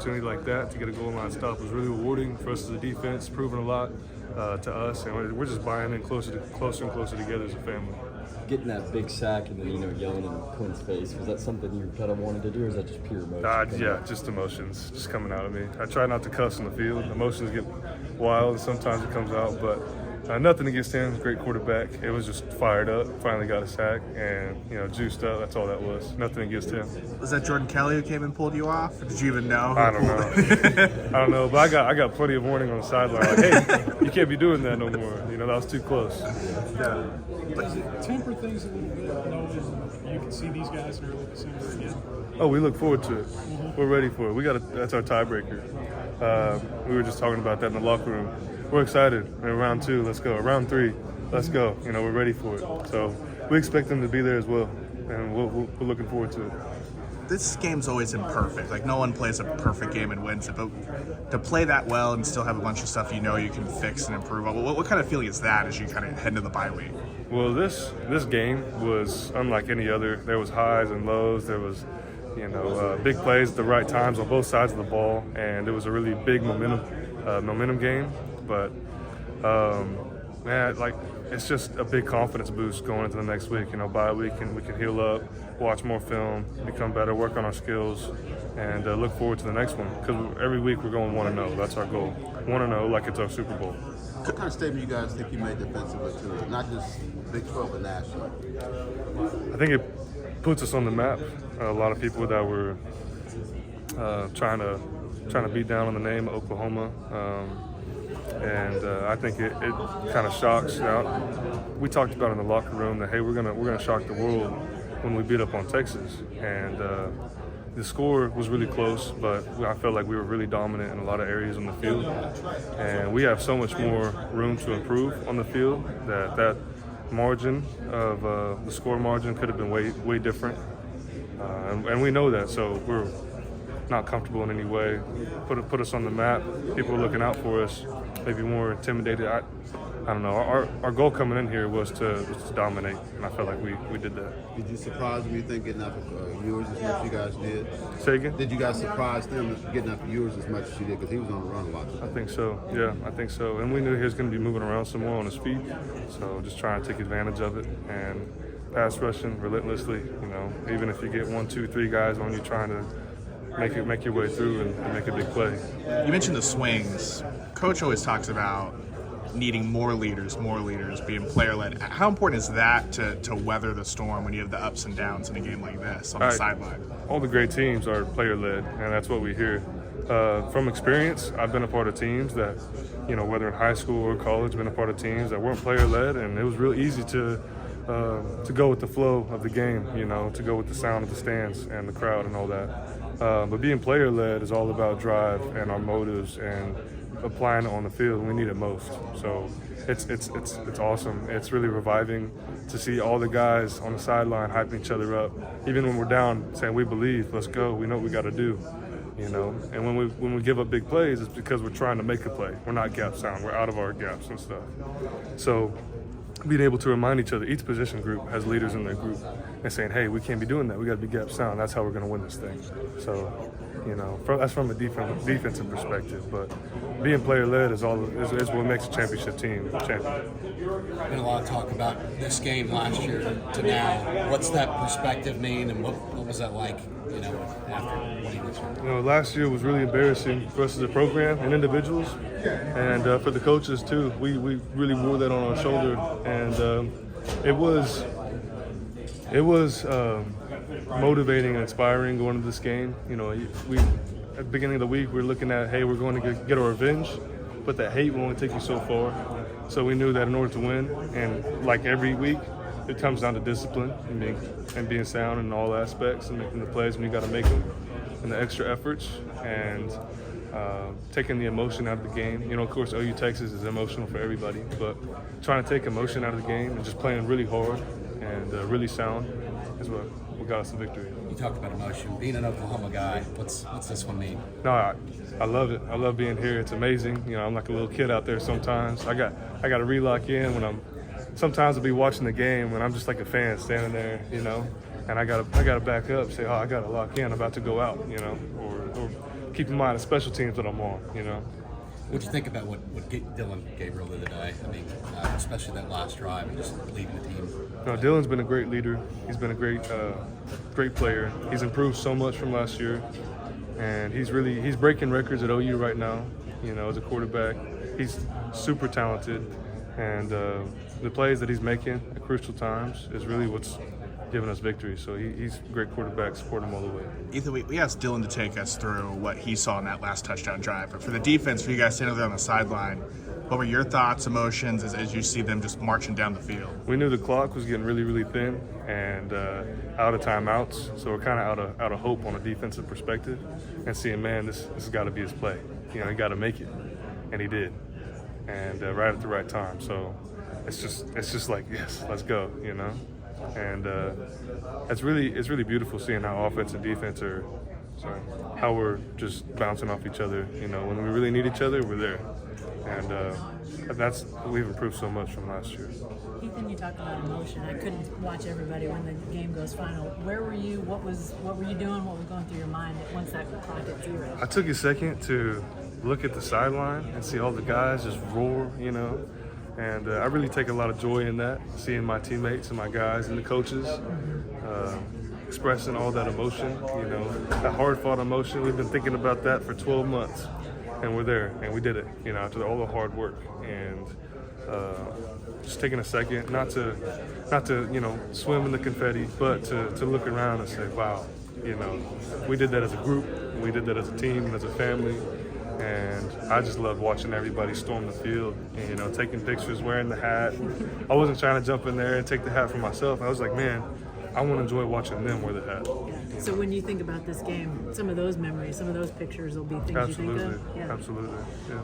opportunity like that to get a goal line stop was really rewarding for us as a defense, proving a lot to us, and we're just buying in closer and closer together as a family. Getting that big sack and then yelling in Quinn's face, was that something you kind of wanted to do, or is that just pure emotion? Yeah, just emotions just coming out of me. I try not to cuss on the field. Emotions get wild, and sometimes it comes out, but nothing against him. Great quarterback. It was just fired up. Finally got a sack and juiced up. That's all that was. Nothing against him. Was that Jordan Kelly who came and pulled you off? Or did you even know? I don't know. I don't know, but I got plenty of warning on the sideline. Like, hey, you can't be doing that no more. That was too close. Yeah. Does it temper things a little bit, knowing you can see these guys in early December again? Oh, we look forward to it. We're ready for it. That's our tiebreaker. We were just talking about that in the locker room. We're excited. In round 2, let's go. Round 3, let's go. We're ready for it. So we expect them to be there as well, and we're looking forward to it. This game's always imperfect. Like, no one plays a perfect game and wins it, but to play that well and still have a bunch of stuff you can fix and improve on, what kind of feeling is that as you kind of head into the bye week? Well, this game was unlike any other. There was highs and lows. There was big plays at the right times on both sides of the ball, and it was a really big momentum game. But it's just a big confidence boost going into the next week. Bye week, and we can heal up, watch more film, become better, work on our skills, and look forward to the next one. Because every week we're going 1-0. That's our goal. 1-0 like it's our Super Bowl. What kind of statement you guys think you made defensively too? Not just Big 12, but nationally. I think it puts us on the map. A lot of people that were trying to beat down on the name of Oklahoma. And I think it kind of shocks. Now, we talked about in the locker room that, hey, we're gonna shock the world when we beat up on Texas, and the score was really close, but I felt like we were really dominant in a lot of areas on the field, and we have so much more room to improve on the field that margin of the score margin could have been way different, and we know that, so we're not comfortable in any way. Put us on the map. People are looking out for us. Maybe more intimidated. I don't know. Our goal coming in here was to dominate, and I felt like we did that. Did you surprise them, you think, getting enough viewers as much as you guys did? Say again? Did you guys surprise them getting enough viewers as much as you did? Because he was on the run a lot today. I think so. Yeah, I think so. And we knew he was going to be moving around some more on his feet, so just trying to take advantage of it and pass rushing relentlessly. Even if you get 1, 2, 3 guys on you trying to make your way through and make a big play. You mentioned the swings. Coach always talks about needing more leaders, being player-led. How important is that to weather the storm when you have the ups and downs in a game like this on the sideline? All the great teams are player-led, and that's what we hear. From experience, I've been a part of teams that, whether in high school or college, been a part of teams that weren't player-led, and it was real easy to go with the flow of the game, to go with the sound of the stands and the crowd and all that. But being player-led is all about drive and our motives and applying it on the field when we need it most. So it's awesome. It's really reviving to see all the guys on the sideline hyping each other up. Even when we're down, saying we believe, let's go, we know what we got to do. And when we give up big plays, it's because we're trying to make a play. We're not gap sound. We're out of our gaps and stuff. So being able to remind each other, each position group has leaders in their group, and saying, hey, we can't be doing that. We got to be gap sound. That's how we're going to win this thing. So, that's from a defensive perspective. But being player-led is what makes a championship team champion. Been a lot of talk about this game last year to now. What's that perspective mean, and what was that like, after winning this year? Last year was really embarrassing for us as a program and individuals, and for the coaches too. We really wore that on our shoulder, and it was motivating and inspiring going into this game. We at the beginning of the week we were looking at, hey, we're going to get our revenge, but that hate will only take you so far. So we knew that in order to win, and like every week, it comes down to discipline and being sound in all aspects and making the plays when you got to make them, and the extra efforts and taking the emotion out of the game. Of course, OU Texas is emotional for everybody, but trying to take emotion out of the game and just playing really hard and really sound is what got us the victory. You talked about emotion. Being an Oklahoma guy, what's this one mean? No, I love it. I love being here. It's amazing. I'm like a little kid out there sometimes. I got to re-lock in when sometimes I'll be watching the game and I'm just like a fan standing there, and I gotta back up, say, oh, I gotta lock in, I'm about to go out, or keep in mind the special teams that I'm on. What'd you think about what Dylan Gabriel did today? I mean, especially that last drive and just leading the team. No, Dylan's been a great leader. He's been a great player. He's improved so much from last year, and he's breaking records at OU right now. As a quarterback, he's super talented, and the plays that he's making at crucial times is really what's giving us victory. So he's a great quarterback. Support him all the way. Ethan, we asked Dylan to take us through what he saw in that last touchdown drive. But for the defense, for you guys standing there on the sideline, what were your thoughts, emotions as you see them just marching down the field? We knew the clock was getting really, really thin and out of timeouts. So we're kind of out of hope on a defensive perspective and seeing, man, this has got to be his play. He got to make it, and he did, and right at the right time. So it's just like, yes, let's go, And it's really beautiful seeing how offense and defense are, how we're just bouncing off each other. When we really need each other, we're there, and we've improved so much from last year. Ethan, you talked about emotion. I couldn't watch everybody when the game goes final. Where were you? What were you doing? What was going through your mind once that clock hit 0? I took a second to look at the sideline and see all the guys just roar, And I really take a lot of joy in that, seeing my teammates and my guys and the coaches expressing all that emotion, that hard-fought emotion. We've been thinking about that for 12 months, and we're there, and we did it, after all the hard work. And just taking a second, not to swim in the confetti, but to look around and say, wow, we did that as a group, we did that as a team and as a family. And I just loved watching everybody storm the field and, taking pictures, wearing the hat. I wasn't trying to jump in there and take the hat for myself. I was like, man, I want to enjoy watching them wear the hat. Yeah. So when you think about this game, some of those memories, some of those pictures will be things you think of? Absolutely. Yeah.